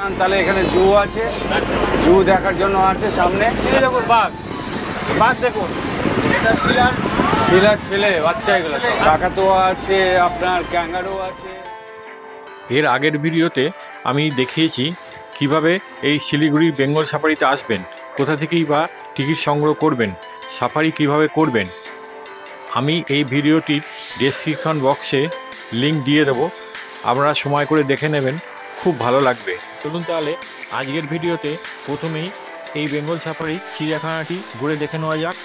চান তাহলে এখানে জু আছে, জু দেখার জন্য আছে সামনে। দেখুন বাঘ, বাঘ দেখুন, এটা শিলার ছেলে বাচ্চা, এগুলো কাকাতুয়া আছে, আপনার ক্যাঙ্গারু আছে। এর আগের ভিডিওতে আমি দেখিয়েছি কিভাবে এই শিলিগুড়ির বেঙ্গল সাফারিতে আসবেন, কোথা থেকেই বা টিকিট সংগ্রহ করবেন, সাফারি কিভাবে করবেন। আমি এই ভিডিওটির ডেসক্রিপশন বক্সে লিঙ্ক দিয়ে দেবো, আপনারা সময় করে দেখে নেবেন, খুব ভালো লাগবে। চলুন তাহলে আজকের ভিডিওতে প্রথমেই এই বেঙ্গল সাফারি চিড়িয়াখানাটি ঘুরে দেখে নেওয়া যাক।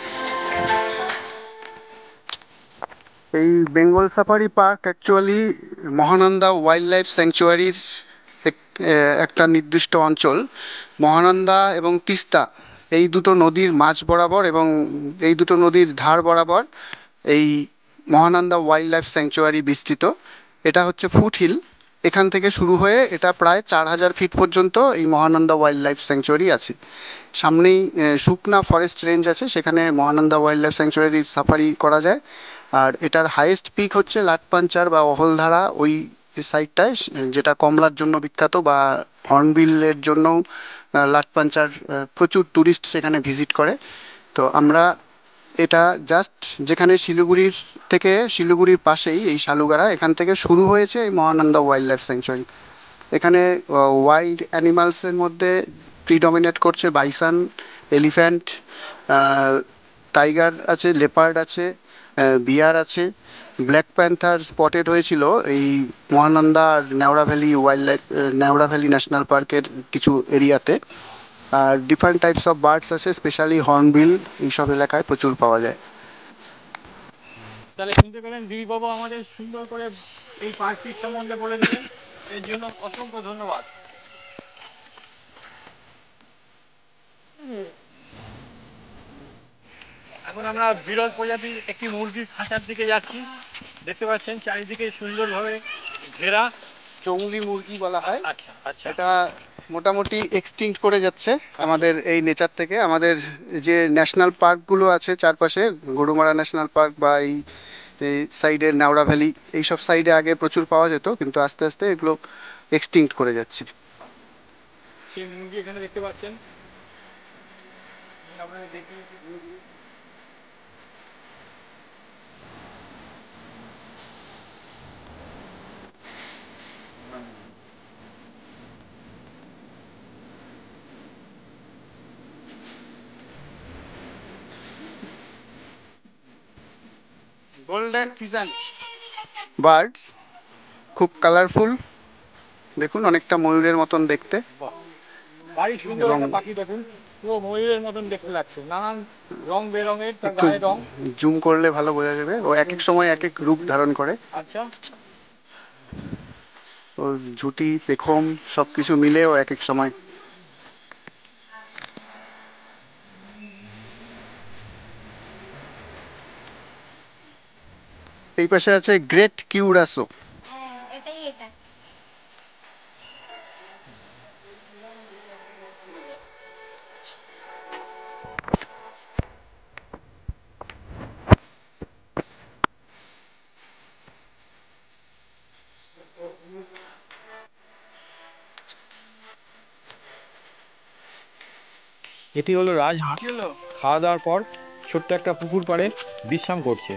এই Bengal safari park actually Mahananda wild life স্যাংচুয়ারির একটা নির্দিষ্ট অঞ্চল। মহানন্দা এবং তিস্তা এই দুটো নদীর মাঝ বরাবর এবং এই দুটো নদীর ধার বরাবর এই মহানন্দা ওয়াইল্ড লাইফ স্যাংচুয়ারি বিস্তৃত। এটা হচ্ছে ফুট হিল, এখান থেকে শুরু হয়ে এটা প্রায় 4000 ফিট পর্যন্ত এই মহানন্দা ওয়াইল্ড লাইফ স্যাংচুয়ারি আছে। সামনেই সুকনা ফরেস্ট রেঞ্জ আছে, সেখানে মহানন্দা ওয়াইল্ড লাইফ স্যাংচুয়ারির সাফারি করা যায়। আর এটার হাইয়েস্ট পিক হচ্ছে লাটপাঞ্চার বা অহলধারা ওই সাইডটায়, যেটা কমলার জন্য বিখ্যাত, বা হর্নবিলের জন্যও লাটপাঞ্চার প্রচুর ট্যুরিস্ট সেখানে ভিজিট করে। তো আমরা এটা জাস্ট যেখানে শিলিগুড়ির পাশেই এই শালুগাড়া, এখান থেকে শুরু হয়েছে এই মহানন্দা ওয়াইল্ড লাইফ স্যাংচুয়ারি। এখানে ওয়াইল্ড অ্যানিমালসের মধ্যে প্রিডমিনেট করছে বাইসন, এলিফ্যান্ট, টাইগার আছে, লেপার্ড আছে, বিয়ার আছে। ব্ল্যাক প্যান্থার স্পটেড হয়েছিল এই মহানন্দা আর নেওড়া ভ্যালি ন্যাশনাল পার্কের কিছু এরিয়াতে। আর ডিফারেন্ট টাইপস অফ বার্ডস আছে, স্পেশালি হর্নবিল এইসব এলাকায় প্রচুর পাওয়া যায়। তাহলে শুনতে পেলেন দিলীপবাবু আমাদের সুন্দর করে এই পার্কটির সম্বন্ধে বলে দিলেন, এর জন্য অসংখ্য ধন্যবাদ। এখন আমরা বিরল প্রজাতির একটি মুরগির খাঁচার দিকে যাচ্ছি। দেখতে পাচ্ছেন চারিদিকে সুন্দরভাবে ঘেরা। চৌলি মুরগি বলা হয়। আচ্ছা আচ্ছা, এটা মোটামুটি এক্সটিংক্ট করে যাচ্ছে আমাদের এই নেচার থেকে। আমাদের যে ন্যাশনাল পার্কগুলো আছে চারপাশে, গরুমারা ন্যাশনাল পার্ক বা এই সাইডের নেওড়া ভ্যালি, এইসব সাইডে আগে প্রচুর পাওয়া যেত, কিন্তু আস্তে আস্তে এগুলো এক্সটিংক্ট করে যাচ্ছে। সেই মুরগি এখানে দেখতে পাচ্ছেন, আপনারা দেখুন। গোল্ডেন ফিজেন্ট বার্ডস, খুব কালারফুল, দেখুন অনেকটা ময়ূরের মতন দেখতে। ভারী সুন্দর এবং একটা পাখি, দেখুন পুরো ময়ূরের মতন দেখতে লাগছে, নানান রং বেরঙের তার একটু গায়ে রং। জুম করলে ভালো বোঝা যাবে, ও এক এক সময় এক এক রূপ ধারণ করে। আচ্ছা, ও ঝুঁটি পেখম সব কিছু মিলে ও এক এক সময়। এই পাশে আছে গ্রেট কিউরাসো। এটি হলো রাজহাঁস, খাওয়া দাওয়ার পর ছোট্ট একটা পুকুর পাড়ে বিশ্রাম করছে।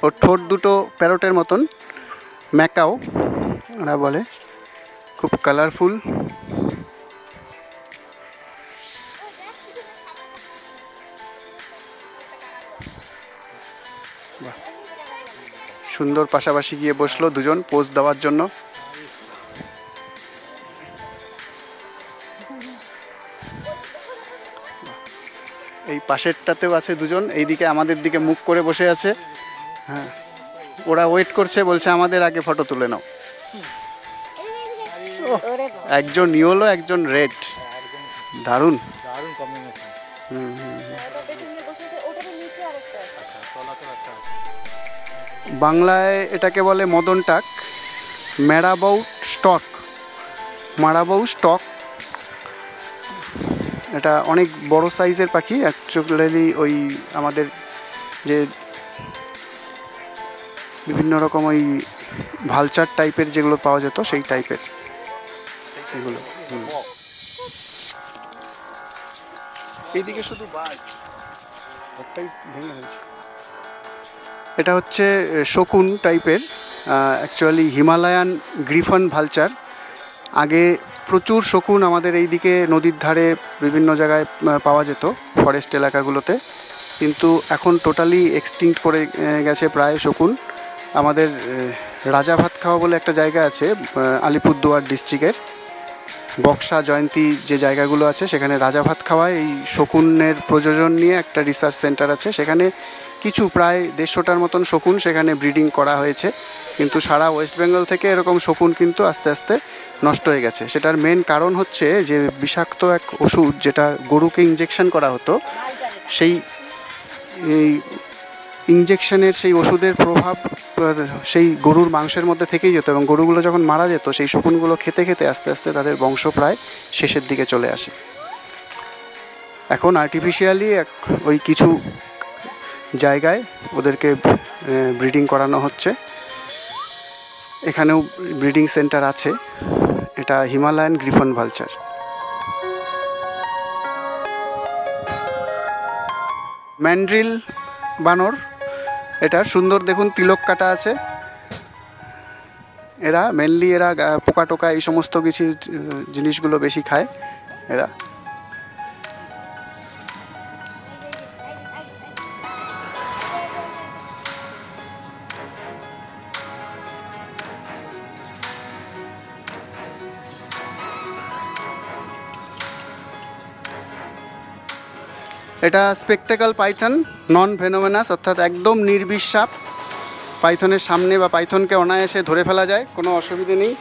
ওর ঠোঁট দুটো প্যারটের মতন, ম্যাকাও ওরা বলে, খুব কালারফুল। সুন্দর পাশাপাশি গিয়ে বসলো দুজন পোজ দেওয়ার জন্য। এই পাশেরটাতেও আছে দুজন, এইদিকে আমাদের দিকে মুখ করে বসে আছে। হ্যাঁ, ওরা ওয়েট করছে, বলছে আমাদের আগে ফটো তুলে নাও। একজন ইয়েলো, একজন রেড, দারুণ। বাংলায় এটাকে বলে মদন টাক, ম্যারাবাউ স্টক, এটা অনেক বড় সাইজের পাখি অ্যাকচুয়ালি। ওই আমাদের যে বিভিন্ন রকম ওই ভালচার টাইপের যেগুলো পাওয়া যেত সেই টাইপের এগুলো। এইদিকে শুধু বাজ একটাই ভেঙে হয়েছে। এটা হচ্ছে শকুন টাইপের, অ্যাকচুয়ালি হিমালয়ান গ্রিফন ভালচার। আগে প্রচুর শকুন আমাদের এইদিকে নদীর ধারে বিভিন্ন জায়গায় পাওয়া যেত ফরেস্ট এলাকাগুলোতে, কিন্তু এখন টোটালি এক্সটিংক্ট করে গেছে প্রায় শকুন। আমাদের রাজা ভাত খাওয়া বলে একটা জায়গা আছে আলিপুরদুয়ার ডিস্ট্রিক্টের, বক্সা জয়ন্তী যে জায়গাগুলো আছে সেখানে রাজা ভাত খাওয়ায় এই শকুনের প্রযোজন নিয়ে একটা রিসার্চ সেন্টার আছে। সেখানে কিছু প্রায় 150টার মতন শকুন সেখানে ব্রিডিং করা হয়েছে, কিন্তু সারা ওয়েস্ট বেঙ্গল থেকে এরকম শকুন কিন্তু আস্তে আস্তে নষ্ট হয়ে গেছে। সেটার মেন কারণ হচ্ছে যে বিষাক্ত এক ওষুধ যেটা গরুকে ইঞ্জেকশন করা হতো, সেই ইঞ্জেকশনের সেই ওষুধের প্রভাব সেই গরুর মাংসের মধ্যে থেকেই যেত, এবং গরুগুলো যখন মারা যেত সেই শকুনগুলো খেতে খেতে আস্তে আস্তে তাদের বংশ প্রায় শেষের দিকে চলে আসে। এখন আর্টিফিশিয়ালি ওই কিছু জায়গায় ওদেরকে ব্রিডিং করানো হচ্ছে। এখানেও ব্রিডিং সেন্টার আছে। এটা হিমালয়ান গ্রিফন ভালচার। ম্যান্ড্রিল বানর, এটার সুন্দর দেখুন তিলক কাটা আছে। এরা মেনলি পোকা টোকা এই সমস্ত কিছু জিনিসগুলো বেশি খায় এরা। এটা স্পেকটেকল পাইথন, নন ভেনোমেনাস, অর্থাৎ একদম নির্বিষ সাপ। পাইথনের সামনে বা পাইথনকে অনায়াসে ধরে ফেলা যায়, কোনো অসুবিধে নেই।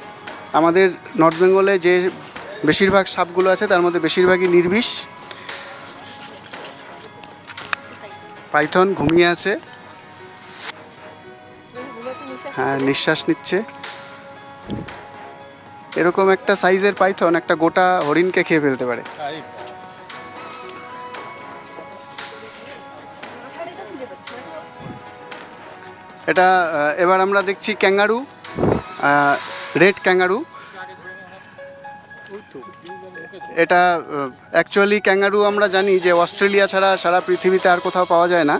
আমাদের নর্থ বেঙ্গলে যে বেশিরভাগ সাপগুলো আছে তার মধ্যে বেশিরভাগই নির্বিষ। পাইথন ঘুমিয়ে আছে, হ্যাঁ নিঃশ্বাস নিচ্ছে। এরকম একটা সাইজের পাইথন একটা গোটা হরিণকে খেয়ে ফেলতে পারে। এটা এবার আমরা দেখছি ক্যাঙ্গারু, রেড ক্যাঙ্গারু। এটা অ্যাকচুয়ালি ক্যাঙ্গারু আমরা জানি যে অস্ট্রেলিয়া ছাড়া সারা পৃথিবীতে আর কোথাও পাওয়া যায় না,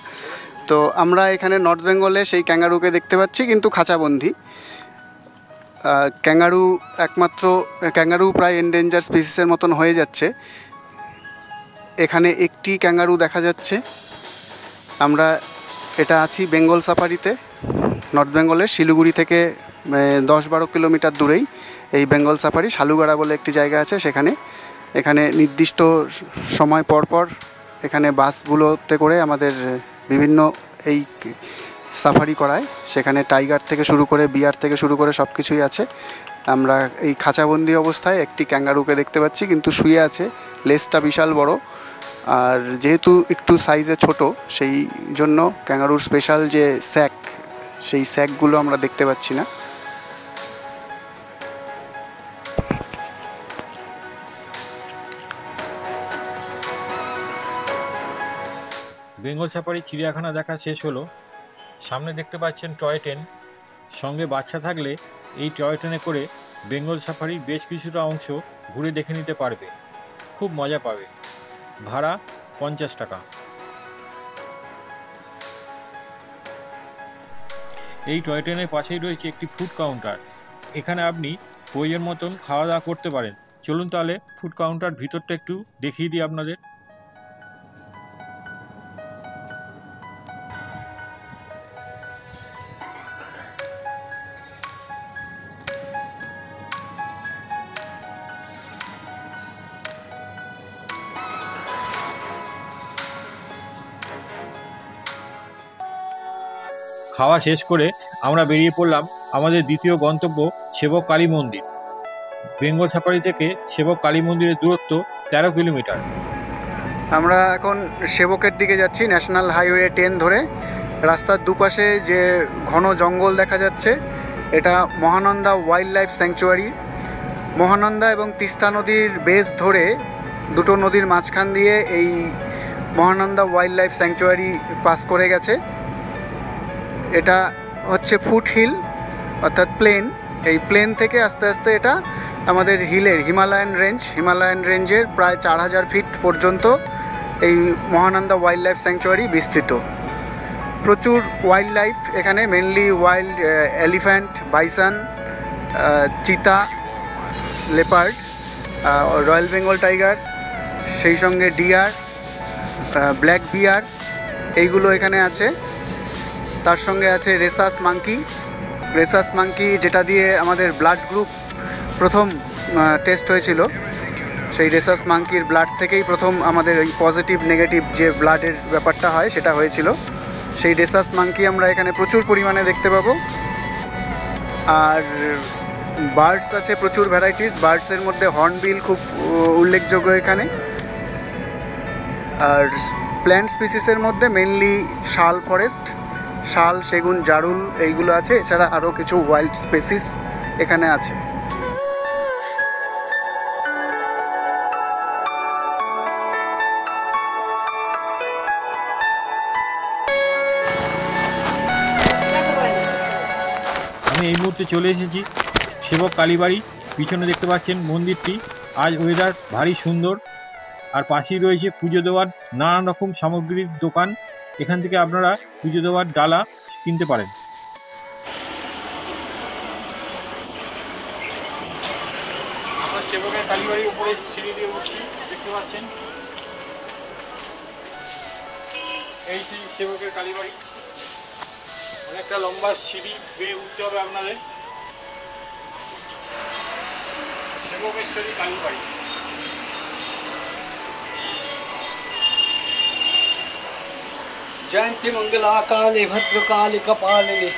তো আমরা এখানে নর্থ বেঙ্গলে সেই ক্যাঙ্গারুকে দেখতে পাচ্ছি, কিন্তু খাঁচাবন্দি। ক্যাঙ্গারু প্রায় এন্ডেঞ্জার স্পিসিসের মতন হয়ে যাচ্ছে। এখানে একটি ক্যাঙ্গারু দেখা যাচ্ছে। আমরা এটা আছি বেঙ্গল সাফারিতে, নর্থ বেঙ্গলের শিলিগুড়ি থেকে 10-12 কিলোমিটার দূরেই এই বেঙ্গল সাফারি। শালুগাড়া বলে একটি জায়গা আছে সেখানে। এখানে নির্দিষ্ট সময় পর পর এখানে বাসগুলোতে করে আমাদের বিভিন্ন এই সাফারি করায়। সেখানে টাইগার থেকে শুরু করে বিয়ার থেকে শুরু করে সব কিছুই আছে। আমরা এই খাঁচাবন্দি অবস্থায় একটি ক্যাঙ্গারুকে দেখতে পাচ্ছি, কিন্তু শুয়ে আছে, লেজটা বিশাল বড়, আর যেহেতু একটু সাইজে ছোট সেই জন্য ক্যাঙ্গারুর স্পেশাল যে স্যাক, সেই স্যাকগুলো আমরা দেখতে পাচ্ছি না। বেঙ্গল সাফারি চিড়িয়াখানা দেখা শেষ হলো। সামনে দেখতে পাচ্ছেন টয় ট্রেন। সঙ্গে বাচ্চা থাকলে এই টয় ট্রেনে করে বেঙ্গল সাফারির বেশ কিছুটা অংশ ঘুরে দেখে নিতে পারবে, খুব মজা পাবে। ভাড়া 50 টাকা। এই টয় ট্রেনের পাশেই রয়েছে একটি ফুড কাউন্টার। এখানে আপনি প্রয়োজন মতন খাওয়া দাওয়া করতে পারেন। চলুন তাহলে ফুড কাউন্টার ভিতরটা একটু দেখিয়ে দিই আপনাদের। খাওয়া শেষ করে আমরা বেরিয়ে পড়লাম আমাদের দ্বিতীয় গন্তব্য সেবক কালী মন্দির। বেঙ্গল সাফারি থেকে সেবক কালী মন্দিরের দূরত্ব 13 কিলোমিটার। আমরা এখন সেবকের দিকে যাচ্ছি ন্যাশনাল হাইওয়ে 10 ধরে। রাস্তার দুপাশে যে ঘন জঙ্গল দেখা যাচ্ছে এটা Mahananda wild life sanctuary. Mahananda এবং তিস্তা নদীর বেস ধরে দুটো নদীর মাঝখান দিয়ে এই Mahananda wild life sanctuary pass করে গেছে। এটা হচ্ছে ফুট হিল অর্থাৎ প্লেন। এই প্লেন থেকে আস্তে আস্তে এটা আমাদের হিমালয়ান রেঞ্জের প্রায় 4000 ফিট পর্যন্ত এই মহানন্দা ওয়াইল্ড লাইফ স্যাংচুয়ারি বিস্তৃত। প্রচুর ওয়াইল্ড লাইফ এখানে, মেনলি ওয়াইল্ড এলিফ্যান্ট, বাইসন, চিতা, লেপার্ড, রয়্যাল বেঙ্গল টাইগার, সেই সঙ্গে ডিয়ার, ব্ল্যাক বিয়ার, এইগুলো এখানে আছে। তার সঙ্গে আছে রেসাস মাঙ্কি, যেটা দিয়ে আমাদের ব্লাড গ্রুপ প্রথম টেস্ট হয়েছিল। সেই রেসাস মাঙ্কির ব্লাড থেকেই প্রথম আমাদের ওই পজিটিভ নেগেটিভ যে ব্লাডের ব্যাপারটা হয় সেটা হয়েছিল। সেই রেসাস মাঙ্কি আমরা এখানে প্রচুর পরিমাণে দেখতে পাবো। আর বার্ডস আছে প্রচুর ভ্যারাইটিস। বার্ডসের মধ্যে হর্নবিল খুব উল্লেখযোগ্য এখানে। আর প্ল্যান্ট স্পিসিসের মধ্যে মেনলি শাল ফরেস্ট, শাল, সেগুন, জারুল এইগুলো আছে। এছাড়া আরও কিছু ওয়াইল্ড স্পিসিস এখানে আছে। আমি এই মুহূর্তে চলে এসেছি সেবক কালীবাড়ি। পিছনে দেখতে পাচ্ছেন মন্দিরটি। আজ ওয়েদার ভারী সুন্দর, আর পাশেই রয়েছে পুজো দেওয়ার নানান রকম সামগ্রীর দোকান। এখান থেকে আপনারা পুজো দেওয়ার ডালা কিনতে পারেন। আমরা সেবকের কালীবাড়ির উপরে সিঁড়ি দিয়ে উঠছি, দেখতে পাচ্ছেন। এই সেবকের কালীবাড়ি, অনেকটা লম্বা সিঁড়ি বেয়ে উঠতে হবে আপনাদের। সেবকেশ্বরী কালীবাড়ি। जयंती मंगला काली भद्रकाली कपालिनी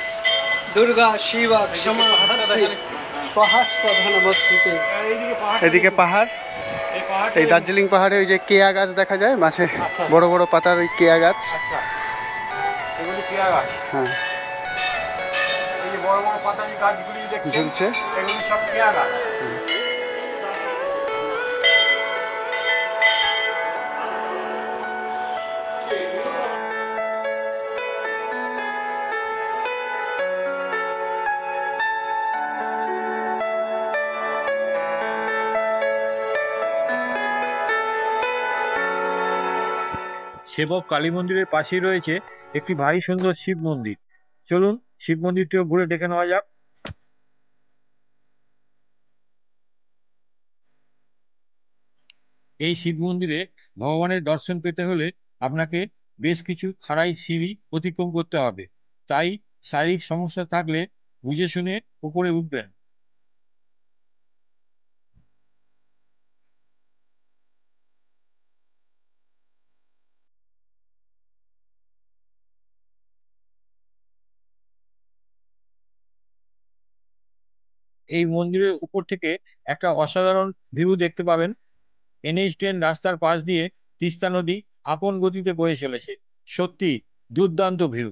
दुर्गा शिवा क्षमा धत्रि स्वाहास्वधा नमस्ते। এদিকে পাহাড়, এই দার্জিলিং পাহাড়ে ওই যে কেয়া গাছ দেখা যায় মাঝে, বড় বড় পাতার ওই কেয়া গাছ। এগুলি পেয়ারা গাছ। হ্যাঁ, এই যে বড় বড় পাতারি গাছগুলি দেখছেন, ঝুলছে। এগুলি সব পেয়ারা গাছ। সেবক কালী মন্দিরের পাশেই রয়েছে একটি ভারী সুন্দর শিব মন্দির। চলুন শিব মন্দিরটিও ঘুরে দেখে নেওয়া যাক। এই শিব মন্দিরে ভগবানের দর্শন পেতে হলে আপনাকে বেশ কিছু খাড়াই সিঁড়ি অতিক্রম করতে হবে, তাই শারীরিক সমস্যা থাকলে বুঝে শুনে উপরে উঠবেন। এই মন্দিরের উপর থেকে একটা অসাধারণ ভিউ দেখতে পাবেন। NH10 রাস্তার পাশ দিয়ে তিস্তা নদী আপন গতিতে বয়ে চলেছে। সত্যি দুর্দান্ত ভিউ।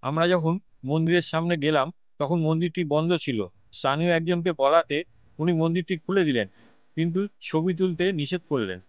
আমরা যখন মন্দিরের সামনে গেলাম তখন মন্দিরটি বন্ধ ছিল। স্থানীয় একজনকে বলাতে উনি মন্দিরটি খুলে দিলেন, কিন্তু ছবি তুলতে নিষেধ করলেন।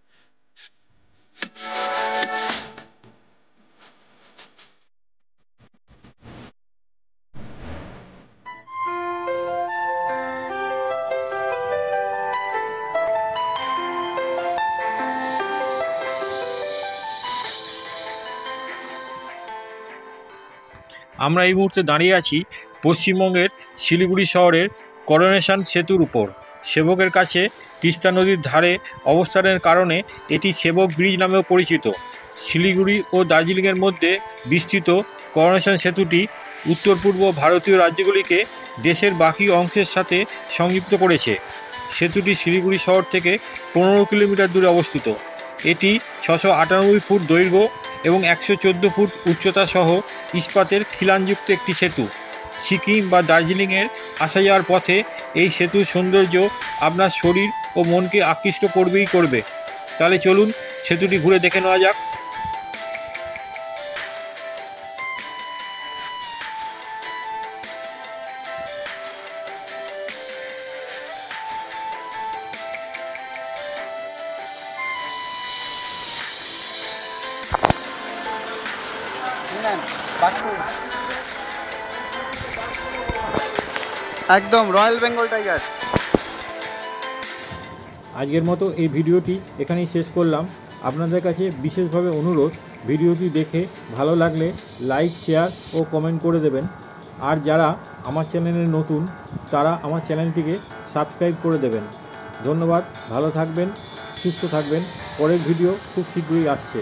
আমরা এই মুহূর্তে দাঁড়িয়ে আছি পশ্চিমবঙ্গের শিলিগুড়ি শহরের করোনেশন সেতুর উপর। সেবকের কাছে তিস্তা নদীর ধারে অবস্থানের কারণে এটি সেবক ব্রিজ নামেও পরিচিত। শিলিগুড়ি ও দার্জিলিংয়ের মধ্যে বিস্তৃত করোনেশন সেতুটি উত্তর পূর্ব ভারতীয় রাজ্যগুলিকে দেশের বাকি অংশের সাথে সংযুক্ত করেছে। সেতুটি শিলিগুড়ি শহর থেকে 15 কিলোমিটার দূরে অবস্থিত। এটি 698 ফুট দৈর্ঘ্য এবং 114 ফুট উচ্চতা সহ ইস্পাতের খিলানযুক্ত একটি সেতু। সিকিম বা দার্জিলিংয়ের আসা যাওয়ার পথে এই সেতুর সৌন্দর্য আপনার শরীর ও মনকে আকৃষ্ট করবেই করবে। তাহলে চলুন সেতুটি ঘুরে দেখে নেওয়া যাক। নেন বাছুর। একদম রয়্যাল বেঙ্গল টাইগার। আজকের মতো এই ভিডিওটি এখানেই শেষ করলাম। আপনাদের কাছে বিশেষভাবে অনুরোধ, ভিডিওটি দেখে ভালো লাগলে লাইক, শেয়ার ও কমেন্ট করে দেবেন। আর যারা আমার চ্যানেলে নতুন তারা আমার চ্যানেলটিকে সাবস্ক্রাইব করে দেবেন। ধন্যবাদ, ভালো থাকবেন, সুস্থ থাকবেন। পরের ভিডিও খুব শীঘ্রই আসছে।